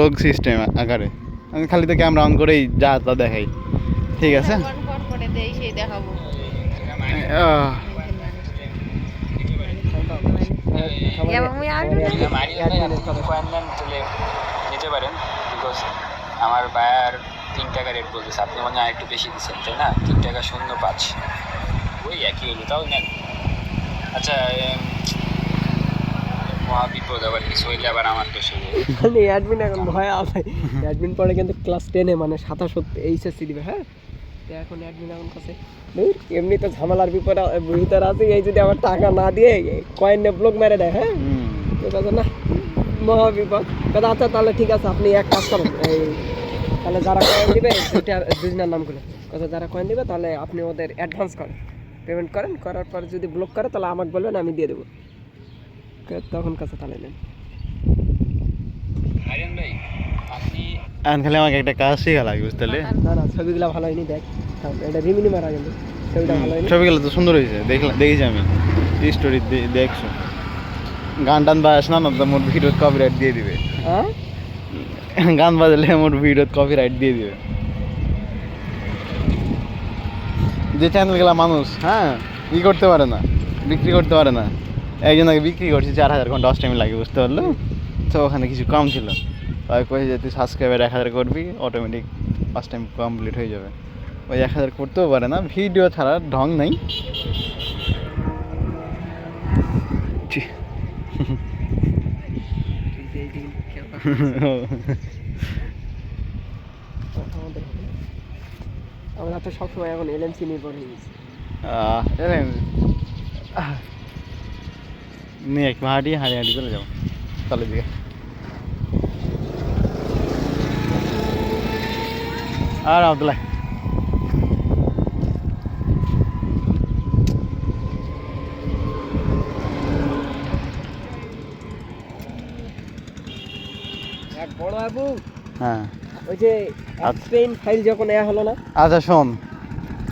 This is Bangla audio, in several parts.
ব্লগ সিস্টেম আকারে আমি খালি তো ক্যামেরা অন করেই যা তা দেখাই, ঠিক আছে? নিতে পারেন, বিকজ আমার বায়ার 3 টাকা রেট বলতেছে, আপনি মনে হয় একটু বেশি দিচ্ছেন, তাই না? 3.05 ওই একই হলো, তাও নেন। আচ্ছা, মহাবিপদ, আবার কিছু হইলে আবার আমার তো সেই অ্যাডমিন এখন ভয় আছে। অ্যাডমিন পরে কিন্তু ক্লাস 10-এ মানে 27 এইচএসসি দিবে। হ্যাঁ, তো এখন অ্যাডমিন এখন কাছে এমনি তো ঝামেলার ভিতর আছে, এই যদি আবার টাকা না দিয়ে কয়েনে ব্লক মেরে দেয়, হ্যাঁ ঠিক আছে না, মহাবিপদ। কথা আচ্ছা তাহলে ঠিক আছে, আপনি এক কাজ করুন, এই তাহলে যারা কয়েন দিবে দুজনের নাম করে কথা, যারা কয়েন দিবে তাহলে আপনি ওদের অ্যাডভান্স করেন, পেমেন্ট করেন, করার পর যদি ব্লক করে তাহলে আমাকে বলবেন, আমি দিয়ে দেবো, তখন কাছে তাহলে নেন। আরিয়ান ভাই, আপনি খালি আমাকে একটা কাজ শেখা লাগবে, বুঝতে পারলে? না না, ছবিগুলো ভালো হয়নি, দেখ এটা রিমিনি মারা, কিন্তু ছবিটা ভালো হয়নি। ছবিগুলো তো সুন্দর হয়েছে, দেখেছি আমি স্টোরি দেখছো। গান টান বাজাস না, তো মোর ভিডিওত কপিরাইট দিয়ে দিবে। হ্যাঁ, গান বাজালে মোর ভিডিওত কপিরাইট দিয়ে দিবে। যে চ্যানেলগুলা মানুষ হ্যাঁ করতে পারে না, বিক্রি করতে পারে না, একজনকে বিক্রি করছি 4000 ঘন্টা অস টাইম লাগে, বুঝতে পারলো? তো ওখানে কিছু কম ছিল, তাই কই যে তুই সাবস্ক্রাইবার 1000 করবি, অটোমেটিক ফার্স্ট টাইম কমপ্লিট হয়ে যাবে। ওই 1000 করতেও পারে না, ভিডিও ছাড়ার ঢং নাই। আমরা তো সবসময় এখন এলএমসি নির্ভর হয়ে গেছি। নিয়ে হাঁটি হাঁটি চলে যাবো তাহলে দিকে। আর আব্দুল্লাহ এক বড় বাবু, হ্যাঁ ওই যে স্পেন ফাইল যখন হলো না, আচ্ছা শোন,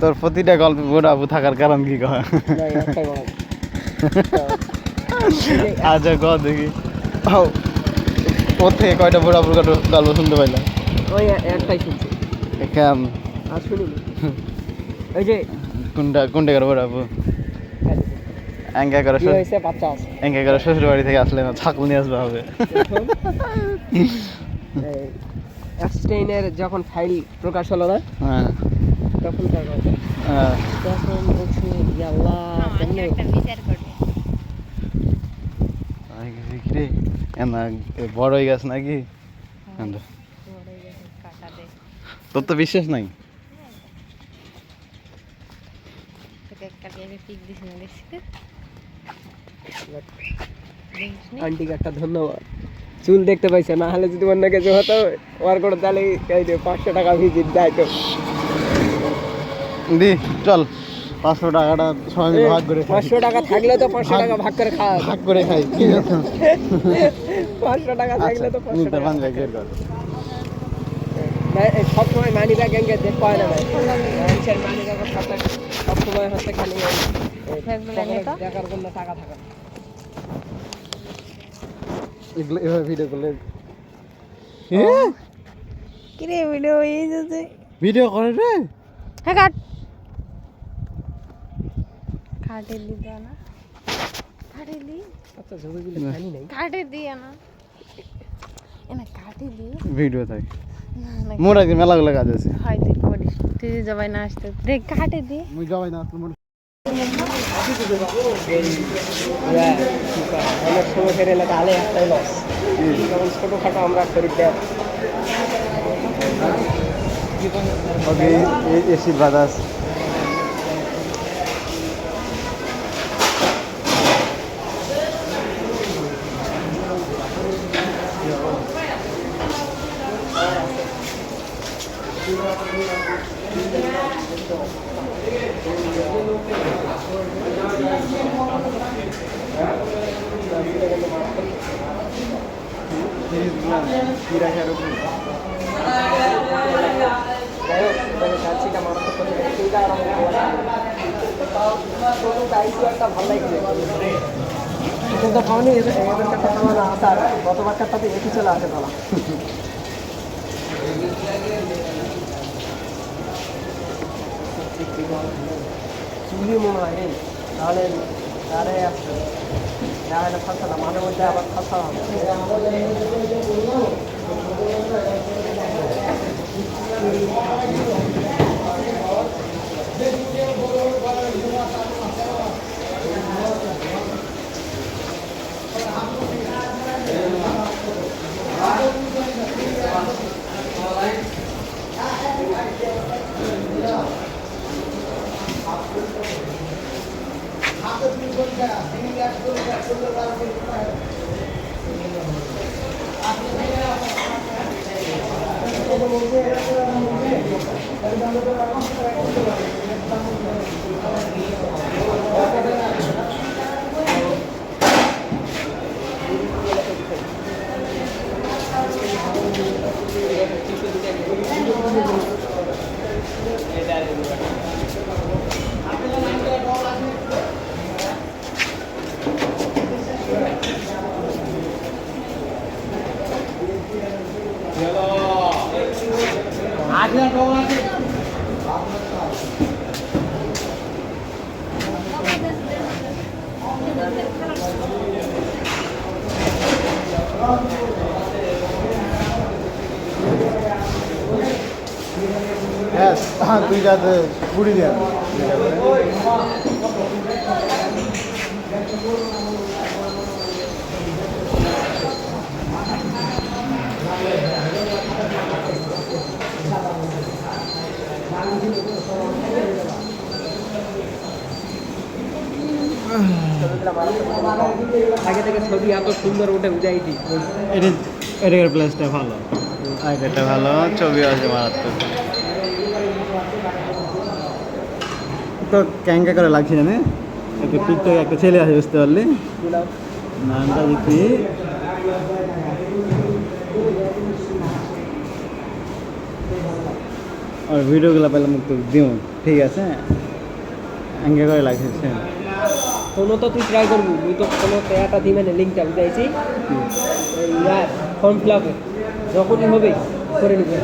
তোর প্রতিটা গল্পে বড় আবু থাকার কারণ কি কয়? আচ্ছা ক দেখি, ওর থেকে কয়টা বড় আবুর গল্প শুনতে পাইলাম? ওই একটাই শুনছি, কেন আর শুনিনি। ওই যে কোনটা করে বড় আবু এঙ্কা করে শ্বশুর বাড়ি থেকে আসলে না ছাগল নিয়ে আসবে হবে। এপস্টেইনের যখন ফাইল প্রকাশ হলো না, হ্যাঁ তখন তখন বলছি আল্লাহ কেমনে বড় হয়ে গেছে নাকি? তোর তো বিশ্বাস নাই। আন্টিকে একটা ধন্যবাদ, চুল দেখতে পাইছে, না হলে যদি অন্য কিছু হতো ওর করে তাহলে 500 টাকা ভিজিট দেয়। তো দি চল 500 টাকাটা সবাই মিলে ভাগ করে 500 টাকা থাকলে তো 500 টাকা ভাগ করে খাই, কি 500 টাকা থাকলে তো 500 টাকা সবসময় মানি ব্যাগ এঙ্গে দেখ পায় না, মানুষের মানি ব্যাগ সবসময় হচ্ছে খালি দেখার জন্য টাকা থাকে। এগুলো এভাবে ভিডিও করলে কিরে ভিডিও এই যে ভিডিও করে রে, হ্যাঁ কাট কাটে দিদা না, কাটে দি, আচ্ছা ছবিগুলো জানি নাই, কাটে দিয়া না, এনা কাটে দি ভিডিও থাক মোর আগে মেলাগুলো কাজ আছে, হয় তুই করিস, তুই যাবাই না আসতে দেখ কাটে দি, মুই যাবাই না আসলে অনেক সময় ফেরে এলে তাহলে একটাই লস, যেমন ছোটোখাটো আমরা করি দেখ এসি বাতাস কিন্তু খাওয়ানি এবার কথা আসার গতবারটাতে একই চলে আসে বলা। দিবি মনে হয় এই নাহলে আরে আসছে না হলে থাকছে না মাঝে মধ্যে আবার থাকতে হবে হ্যাঁ তুই যাতে পুরি দেন আগে থেকে ছবি এত সুন্দর ওঠে বুঝাইছি এটার প্লেসটা ভালো আগেটা ভালো ছবি আছে মারাত্মক তো ক্যাঙ্কা করে লাগছে জানে একটা টিকটক একটা ছেলে আছে বুঝতে পারলি নামটা দেখি আর ভিডিওগুলো পেলাম মুক্ত দিও ঠিক আছে ক্যাঙ্কা করে লাগছে কোনো তো তুই ট্রাই করবি তুই তো কোনো একটা দিই মানে লিঙ্কটা বুঝাইছি ইয়ার ফর্ম ফিল আপে যখনই হবে করে নিবি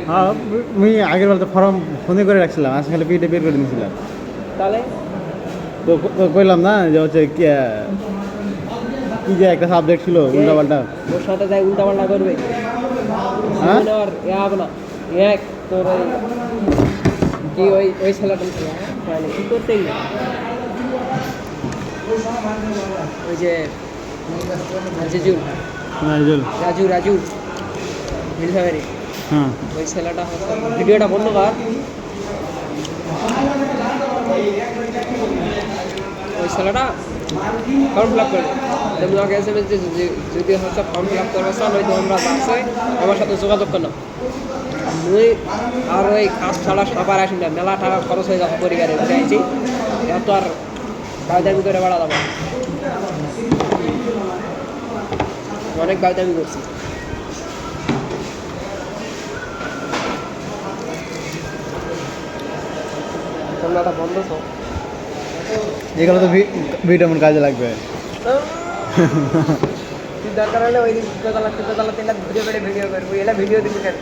হ্যাঁ আমি আগের বার তো ফর্ম ফোনে করে রাখছিলাম আজ খালি পিঠে বের করে নিয়েছিলাম তাহলে তো কইলাম না যে হচ্ছে কি যে একটা সাবজেক্ট ছিল উল্টাপাল্টা ওর সাথে যাই উল্টাপাল্টা করবে হ্যাঁ আর এ হবে না এক তোর ওই কি ওই ছেলেটা মানে কী করতে গেলে ওই যে রাজু রাজু রাজু মিলসাবাড়ি হ্যাঁ ওই ছেলেটা ভিডিওটা বন্ধ কর ওই ছেলেটা ফর্ম ফিল আপ করবে তুমি আমাকে এস এম এস যদি হচ্ছে ফর্ম ফিল আপ করবে স্যার নয়তো আমরা যাচ্ছে আমার সাথে যোগাযোগ করলাম মুই আর ওই কাজ ছাড়া সবার আসি না মেলা টাকা খরচ হয়ে যাবে পরিবারে চাইছি এত আর দাবি করে বাড়া যাবো অনেক দাবি করছি তোমরা বন্ধ তো এগুলো তো ভিটামিন কাজে লাগবে তুই দরকার হলে ওই দিন তেলা ভিডিও করে ভিডিও করবো এলা ভিডিও দিবি কেন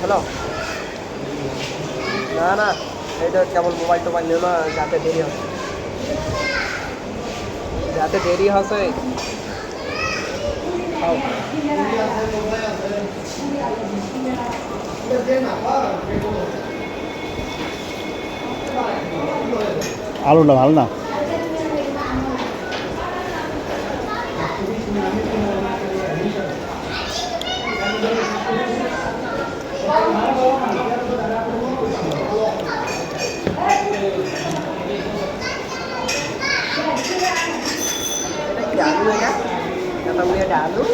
হ্যালো না না এইটা কেবল মোবাইল টোবাইল নিও না যাতে দেরি হবে আলুটা ভালো না आलू है क्या खत्म हो गया आलू